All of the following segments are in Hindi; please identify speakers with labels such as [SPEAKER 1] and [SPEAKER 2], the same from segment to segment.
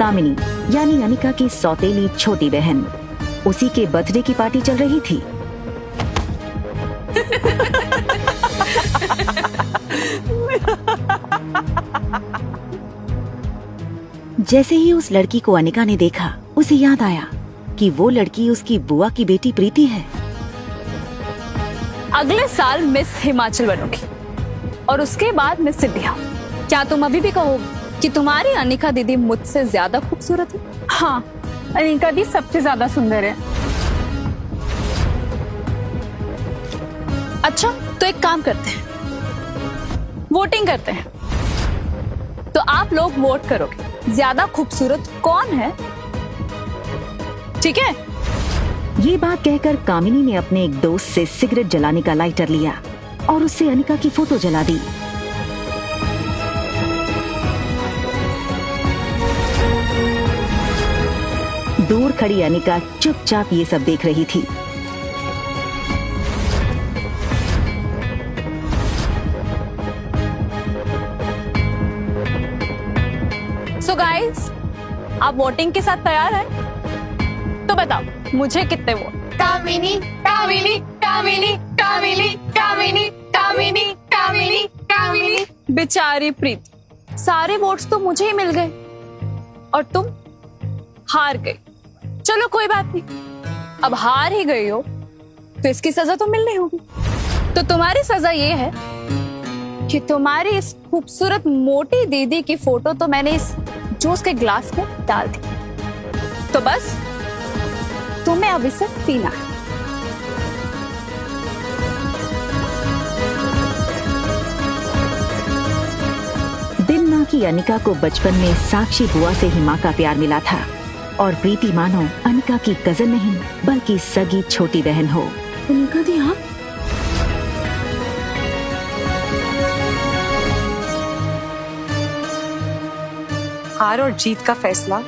[SPEAKER 1] कामिनी यानी अनिका की सौतेली छोटी बहन। उसी के बर्थडे की पार्टी चल रही थी। जैसे ही उस लड़की को अनिका ने देखा, उसे याद आया कि वो लड़की उसकी बुआ की बेटी प्रीति है।
[SPEAKER 2] अगले साल मिस हिमाचल बनोगी और उसके बाद मिस इंडिया। क्या तुम अभी भी कहोगी कि तुम्हारी अनिका दीदी मुझसे ज्यादा खूबसूरत है?
[SPEAKER 3] हाँ, अनिका दी सबसे ज्यादा सुंदर है।
[SPEAKER 2] अच्छा, तो एक काम करते हैं, वोटिंग करते हैं। तो आप लोग वोट करोगे ज्यादा खूबसूरत कौन है, ठीक है?
[SPEAKER 1] ये बात कहकर कामिनी ने अपने एक दोस्त से सिगरेट जलाने का लाइटर लिया और उससे अनिका की फोटो जला दी। दूर खड़ी अनिका चुपचाप ये सब देख रही थी।
[SPEAKER 2] सो गाइस, आप वोटिंग के साथ तैयार हैं? तो बताओ मुझे कितने वोट?
[SPEAKER 3] कामिनी, कामिनी, कामिनी, कामिनी, कामिनी, कामिनी, कामिनी, कामिनी।
[SPEAKER 2] बेचारी प्रीति, सारे वोट्स तो मुझे ही मिल गए और तुम हार गई। चलो कोई बात नहीं, अब हार ही गई हो तो इसकी सजा तो मिलनी होगी। तो तुम्हारी सजा ये है कि तुम्हारी इस खूबसूरत मोटी दीदी की फोटो तो मैंने इस जूस के ग्लास में डाल दी। तो बस तुम्हें अब इसे पीना है।
[SPEAKER 1] दिन माँ की अनिका को बचपन में साक्षी बुआ से ही माँ का प्यार मिला था और प्रीति मानो अनिका की कजन नहीं बल्कि सगी छोटी बहन हो।
[SPEAKER 3] अनिका दी, हाँ?
[SPEAKER 4] हार और जीत का फैसला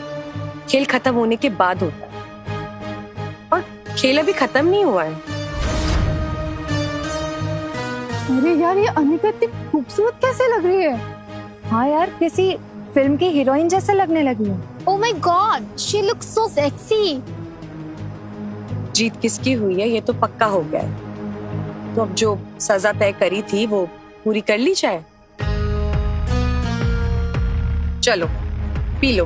[SPEAKER 4] खेल खत्म होने के बाद होता है और खेल अभी खत्म नहीं हुआ है।
[SPEAKER 3] अरे यार, ये अनिका इतनी खूबसूरत कैसे लग रही है?
[SPEAKER 5] हाँ यार, किसी फिल्म की हीरोइन जैसे लगने लगी है।
[SPEAKER 6] Oh my God, she looks so sexy.
[SPEAKER 4] जीत किसकी हुई है ये तो पक्का हो गया है। तो अब जो सजा तय करी थी वो पूरी कर ली जाए। चलो पी लो।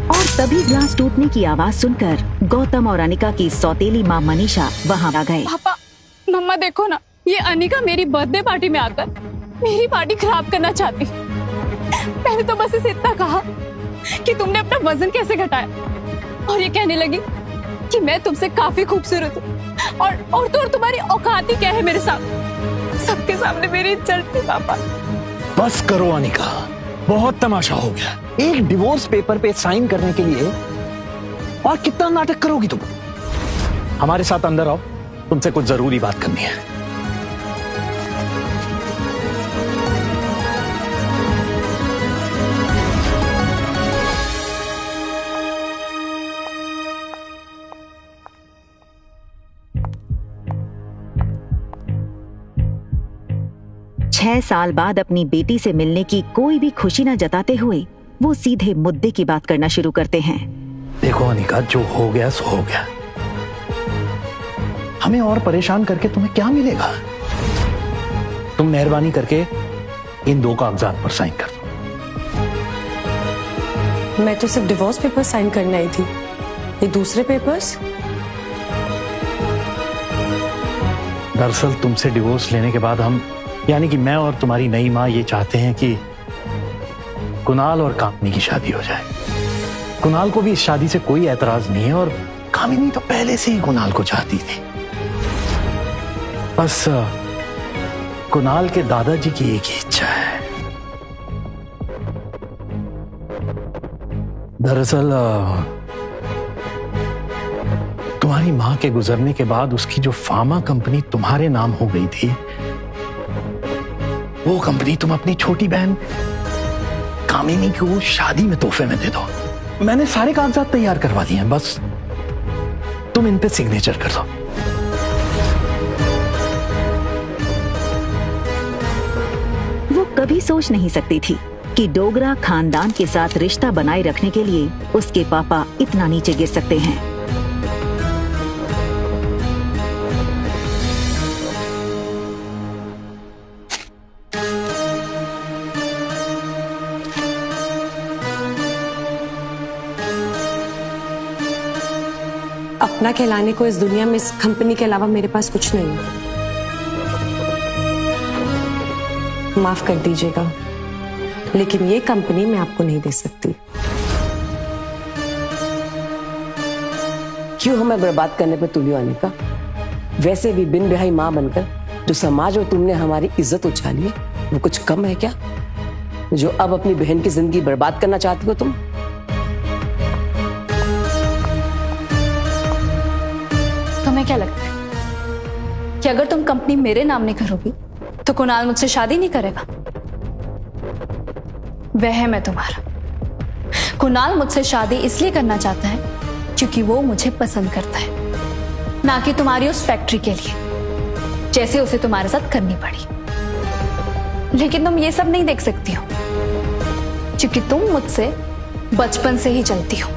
[SPEAKER 1] और तभी ग्लास टूटने की आवाज सुनकर गौतम और अनिका की सौतेली माँ मनीषा वहाँ आ गए।
[SPEAKER 3] पापा, मम्मा देखो ना, ये अनिका मेरी बर्थडे पार्टी में आकर मेरी पार्टी खराब करना चाहती। मैंने तो बस इसे इतना कहा कि तुमने अपना वजन कैसे घटाया और ये कहने लगी कि मैं तुमसे काफी खूबसूरत हूँ और तुम्हारी औकात ही क्या है मेरे सामने। सबके सामने मेरी इज्जत थी। पापा
[SPEAKER 7] बस करो अनिका, बहुत तमाशा हो गया। एक डिवोर्स पेपर पे साइन करने के लिए और कितना नाटक करोगी तुम? हमारे साथ अंदर आओ, तुमसे कुछ जरूरी बात करनी है।
[SPEAKER 1] 6 साल बाद अपनी बेटी से मिलने की कोई भी खुशी न जताते हुए वो सीधे मुद्दे की बात करना शुरू करते हैं।
[SPEAKER 7] देखो अनिका, जो हो गया सो हो गया। हमें और परेशान करके तुम्हें क्या मिलेगा? तुम मेहरबानी करके इन 2 कागजात पर साइन कर दो।
[SPEAKER 4] मैं तो सिर्फ डिवोर्स पेपर साइन करने आई थी, ये दूसरे पेपर्स?
[SPEAKER 7] दरअसल तुमसे डिवोर्स लेने के बाद हम, यानी कि मैं और तुम्हारी नई माँ, ये चाहते हैं कि कुणाल और कामिनी की शादी हो जाए। कुणाल को भी इस शादी से कोई एतराज नहीं है और कामिनी तो पहले से ही कुणाल को चाहती थी। बस कुणाल के दादाजी की एक ही इच्छा है। दरअसल तुम्हारी माँ के गुजरने के बाद उसकी जो फार्मा कंपनी तुम्हारे नाम हो गई थी, वो कंपनी तुम अपनी छोटी बहन कामिनी को शादी में तोहफे में दे दो। मैंने सारे कागजात तैयार करवा दिए हैं, बस तुम इन पे सिग्नेचर कर दो।
[SPEAKER 1] वो कभी सोच नहीं सकती थी कि डोगरा खानदान के साथ रिश्ता बनाए रखने के लिए उसके पापा इतना नीचे गिर सकते हैं।
[SPEAKER 4] अपना कहलाने को इस दुनिया में इस कंपनी के अलावा मेरे पास कुछ नहीं है। माफ कर दीजिएगा, लेकिन ये कंपनी मैं आपको नहीं दे सकती।
[SPEAKER 8] क्यों हमें बर्बाद करने पर तुली आने का? वैसे भी बिन ब्याही माँ बनकर जो समाज और तुमने हमारी इज्जत उछाली है, वो कुछ कम है क्या? जो अब अपनी बहन की जिंदगी बर्बाद करना चाहती हो तुम?
[SPEAKER 3] तुम्हें क्या लगता है कि अगर तुम कंपनी मेरे नाम नहीं करोगी तो कुणाल मुझसे शादी नहीं करेगा? वह है मैं तुम्हारा। कुणाल मुझसे शादी इसलिए करना चाहता है क्योंकि वो मुझे पसंद करता है, ना कि तुम्हारी उस फैक्ट्री के लिए, जैसे उसे तुम्हारे साथ करनी पड़ी। लेकिन तुम ये सब नहीं देख सकती हो क्योंकि तुम मुझसे बचपन से ही चलती हो।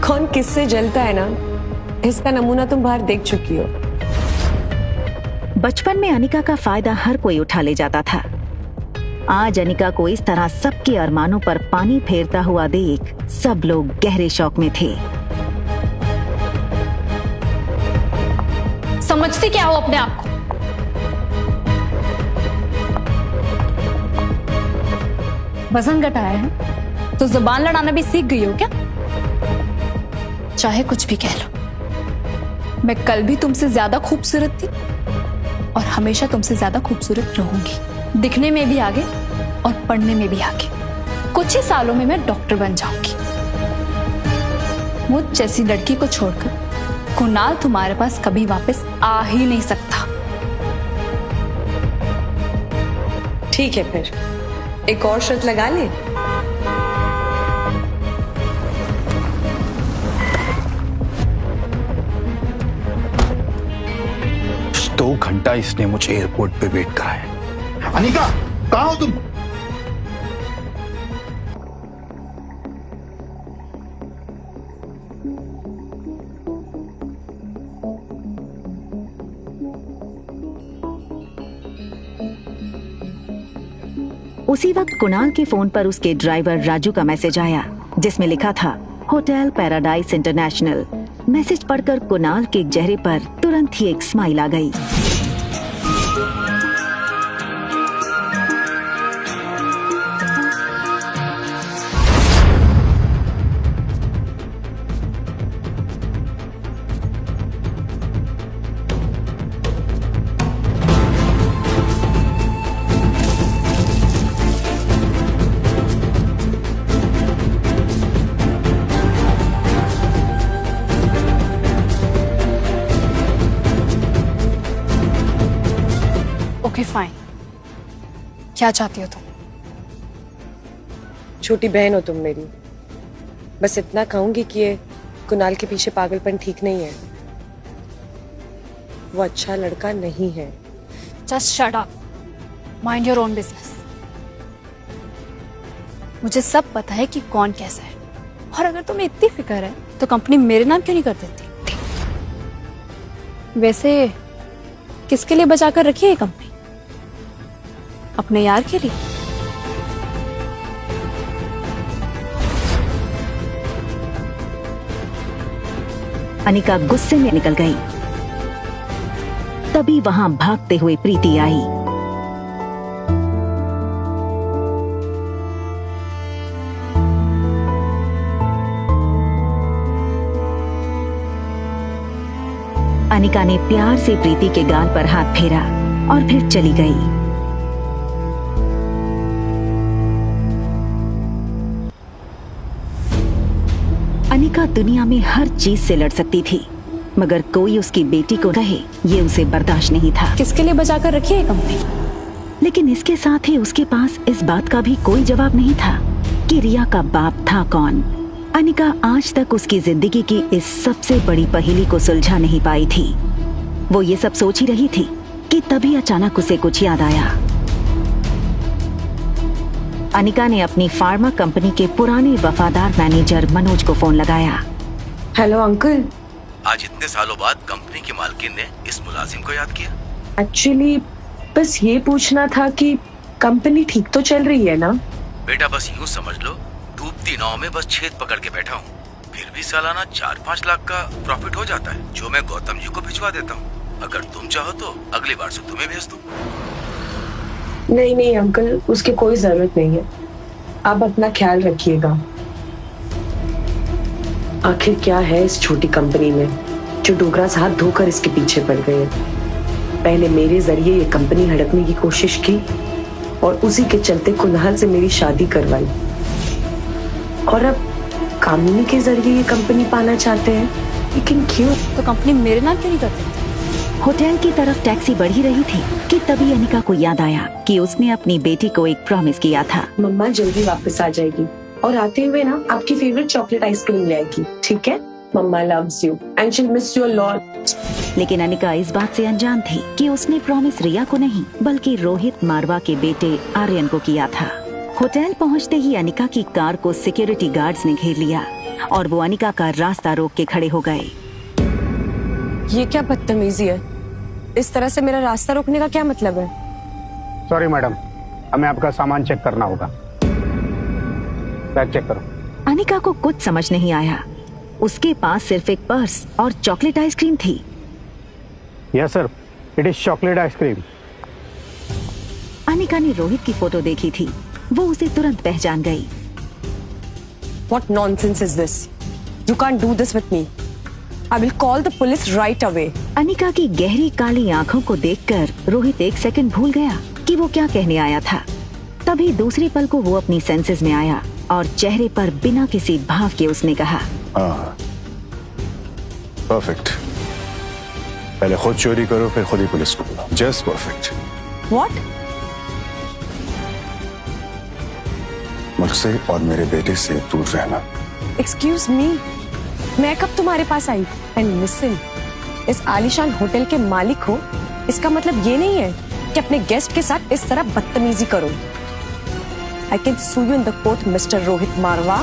[SPEAKER 4] कौन किससे जलता है ना, इसका नमूना तुम बाहर देख चुकी हो।
[SPEAKER 1] बचपन में अनिका का फायदा हर कोई उठा ले जाता था। आज अनिका को इस तरह सबके अरमानों पर पानी फेरता हुआ देख सब लोग गहरे शौक में थे।
[SPEAKER 3] समझती क्या हो अपने आप को? वजन घटाया है तो जुबान लड़ाना भी सीख गई हो क्या? चाहे कुछ भी कह लो, मैं कल भी तुमसे ज्यादा खूबसूरत थी और हमेशा तुमसे ज्यादा खूबसूरत रहूंगी, दिखने में भी आगे और पढ़ने में भी आगे। कुछ ही सालों में मैं डॉक्टर बन जाऊंगी। मुझ जैसी लड़की को छोड़कर कुणाल तुम्हारे पास कभी वापस आ ही नहीं सकता।
[SPEAKER 4] ठीक है, फिर एक और शर्त लगा ले।
[SPEAKER 9] दो घंटा इसने मुझे एयरपोर्ट पे वेट कराया। अनिका, कहाँ हो तुम?
[SPEAKER 1] उसी वक्त कुणाल के फोन पर उसके ड्राइवर राजू का मैसेज आया जिसमें लिखा था होटल पैराडाइज इंटरनेशनल। मैसेज पढ़कर कुणाल के चेहरे पर तुरंत ही एक स्माइल आ गई।
[SPEAKER 3] ओके फाइन, क्या चाहती हो तुम?
[SPEAKER 4] छोटी बहन हो तुम मेरी। बस इतना कहूंगी कि ये कुणाल के पीछे पागलपन ठीक नहीं है। वो अच्छा लड़का नहीं है।
[SPEAKER 3] Just shut up, mind your own business. मुझे सब पता है कि कौन कैसा है, और अगर तुम्हें इतनी फिक्र है तो कंपनी मेरे नाम क्यों नहीं कर देती? वैसे किसके लिए बचा कर रखी है कंपनी? अपने यार के लिए?
[SPEAKER 1] अनिका गुस्से में निकल गई। तभी वहां भागते हुए प्रीति आई। अनिका ने प्यार से प्रीति के गाल पर हाथ फेरा और फिर चली गई। अनिका दुनिया में हर चीज से लड़ सकती थी, मगर कोई उसकी बेटी को कहे ये उसे बर्दाश्त नहीं था।
[SPEAKER 3] किसके लिए बचा कर रखी है कंपनी?
[SPEAKER 1] लेकिन इसके साथ ही उसके पास इस बात का भी कोई जवाब नहीं था कि रिया का बाप था कौन। अनिका आज तक उसकी जिंदगी की इस सबसे बड़ी पहेली को सुलझा नहीं पाई थी। वो ये सब सोच ही रही थी कि तभी अचानक उसे कुछ याद आया। अनिका ने अपनी फार्मा कंपनी के पुराने वफादार मैनेजर मनोज को फोन लगाया।
[SPEAKER 4] हेलो अंकल,
[SPEAKER 10] आज इतने सालों बाद कंपनी की मालकिन ने इस मुलाजिम को याद किया।
[SPEAKER 4] एक्चुअली बस ये पूछना था कि कंपनी ठीक तो चल रही है ना?
[SPEAKER 10] बेटा बस यूं समझ लो, डूबती नाव में बस छेद पकड़ के बैठा हूँ। फिर भी सालाना 4-5 लाख का प्रॉफिट हो जाता है, जो मैं गौतम जी को भिजवा देता हूँ। अगर तुम चाहो तो अगली बार से तुम्हें भेज दूँ।
[SPEAKER 4] नहीं नहीं अंकल, उसकी कोई जरूरत नहीं है। आप अपना ख्याल रखिएगा। आखिर क्या है इस छोटी कंपनी में जो डोगरा हाथ धोकर इसके पीछे पड़ गए। पहले मेरे जरिए ये कंपनी हड़पने की कोशिश की और उसी के चलते कुनाल से मेरी शादी करवाई, और अब कामिनी के जरिए ये कंपनी पाना चाहते हैं। लेकिन क्यों?
[SPEAKER 2] तो कंपनी मेरे नाम क्यों नहीं करती?
[SPEAKER 1] होटल की तरफ टैक्सी बढ़ी रही थी कि तभी अनिका को याद आया कि उसने अपनी बेटी को एक प्रॉमिस किया था।
[SPEAKER 4] मम्मा जल्दी वापस आ जाएगी और आते हुए ना आपकी फेवरेट चॉकलेट आइसक्रीम ले आएगी, ठीक है? Mamma loves you and she miss you a lot.
[SPEAKER 1] लेकिन अनिका इस बात से अनजान थी कि उसने प्रॉमिस रिया को नहीं बल्कि रोहित मारवा के बेटे आर्यन को किया था। होटल पहुंचते ही अनिका की कार को सिक्योरिटी गार्ड्स ने घेर लिया और वो अनिका का रास्ता रोक के खड़े हो गए।
[SPEAKER 4] ये क्या बदतमीजी है? इस तरह से मेरा रास्ता रोकने का क्या मतलब है?
[SPEAKER 9] सॉरी मैडम, हमें आपका सामान चेक करना होगा। बैग चेक करो।
[SPEAKER 1] अनिका को कुछ समझ नहीं आया। उसके पास सिर्फ एक पर्स और चॉकलेट आइसक्रीम थी।
[SPEAKER 9] Yes sir, it is chocolate ice cream.
[SPEAKER 1] Anika ने रोहित की फोटो देखी थी, वो उसे तुरंत पहचान गई।
[SPEAKER 4] What nonsense is this? You can't do this with me. I will call the police right away.
[SPEAKER 1] Anika की गहरी काली आंखों को देखकर रोहित एक सेकंड भूल गया कि वो क्या कहने आया था। तभी दूसरे पल को वो अपनी सेंसेस में आया और चेहरे पर बिना किसी भाव के उसने कहा,
[SPEAKER 11] परफेक्ट। पहले खुद चोरी करो फिर खुद ही पुलिस को बुलाओ। Just perfect.
[SPEAKER 4] What?
[SPEAKER 11] मुझसे और मेरे बेटे से दूर रहना।
[SPEAKER 4] Excuse me. मैं कब तुम्हारे पास आई? एंड लिसन, इस आलीशान होटल के मालिक हो, इसका मतलब ये नहीं है कि अपने गेस्ट के साथ इस तरह बदतमीजी करो। I can sue you in the court, Mr. Rohit Marwa.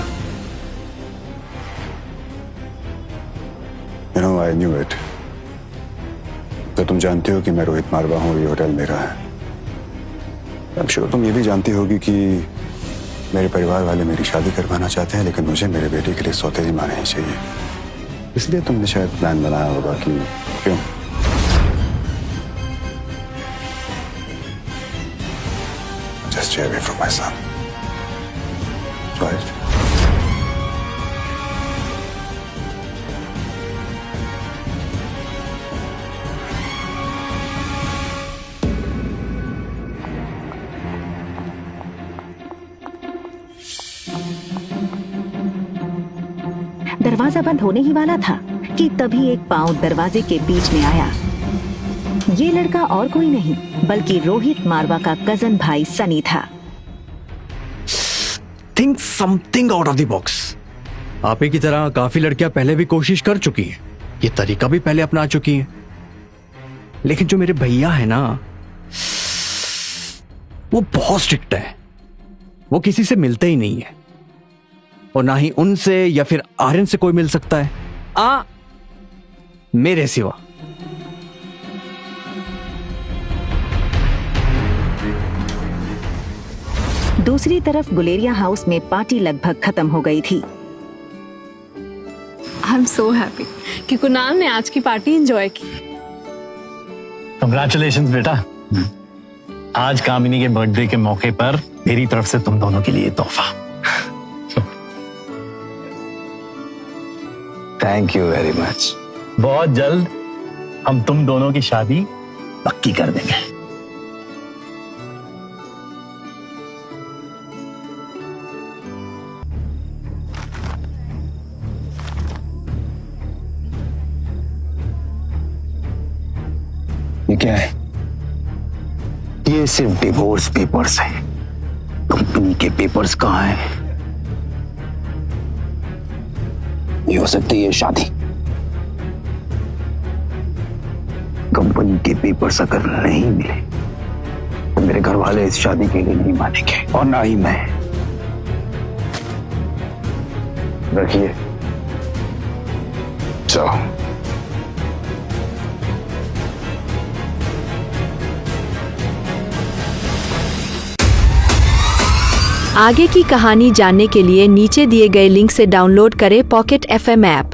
[SPEAKER 11] You know, I knew it. तो तुम जानती हो कि मैं रोहित मारवा हूँ, ये होटल मेरा है। I'm sure तुम ये भी जानती होगी कि मेरे परिवार वाले मेरी शादी करवाना चाहते हैं, लेकिन मुझे मेरे बेटे के लिए सौतेली माँ नहीं चाहिए। इसलिए तुमने शायद प्लान बनाया होगा कि क्यों। Just stay away from my son. Right?
[SPEAKER 1] दरवाजा बंद होने ही वाला था कि तभी एक पांव दरवाजे के बीच में आया। ये लड़का और कोई नहीं बल्कि रोहित मारवा का कजन भाई सनी था।
[SPEAKER 12] Think something out of the box. आप ही की तरह काफी लड़कियां पहले भी कोशिश कर चुकी हैं, ये तरीका भी पहले अपना चुकी हैं, लेकिन जो मेरे भैया है ना, वो बहुत स्ट्रिक्ट है। वो किसी से मिलते ही नहीं है और ना ही उनसे या फिर आर्यन से कोई मिल सकता है मेरे सिवा।
[SPEAKER 1] दूसरी तरफ गुलेरिया हाउस में पार्टी लगभग खत्म हो गई थी।
[SPEAKER 3] आई एम सो हैप्पी कि कुणाल ने आज की पार्टी एंजॉय की।
[SPEAKER 7] कंग्रेचुलेशंस बेटा। आज कामिनी के बर्थडे के मौके पर मेरी तरफ से तुम दोनों के लिए तोहफा।
[SPEAKER 9] Thank you very much.
[SPEAKER 7] बहुत जल्द हम तुम दोनों की शादी पक्की कर देंगे।
[SPEAKER 9] ये क्या है? ये सिर्फ डिवोर्स पेपर्स है। कंपनी के पेपर्स कहाँ हैं? ये हो सकती है शादी। कंपनी के पेपर्स अगर नहीं मिले तो मेरे घर वाले इस शादी के लिए नहीं मानेंगे और ना ही मैं। रखिए। जाओ।
[SPEAKER 13] आगे की कहानी जानने के लिए नीचे दिए गए लिंक से डाउनलोड करें पॉकेट FM ऐप।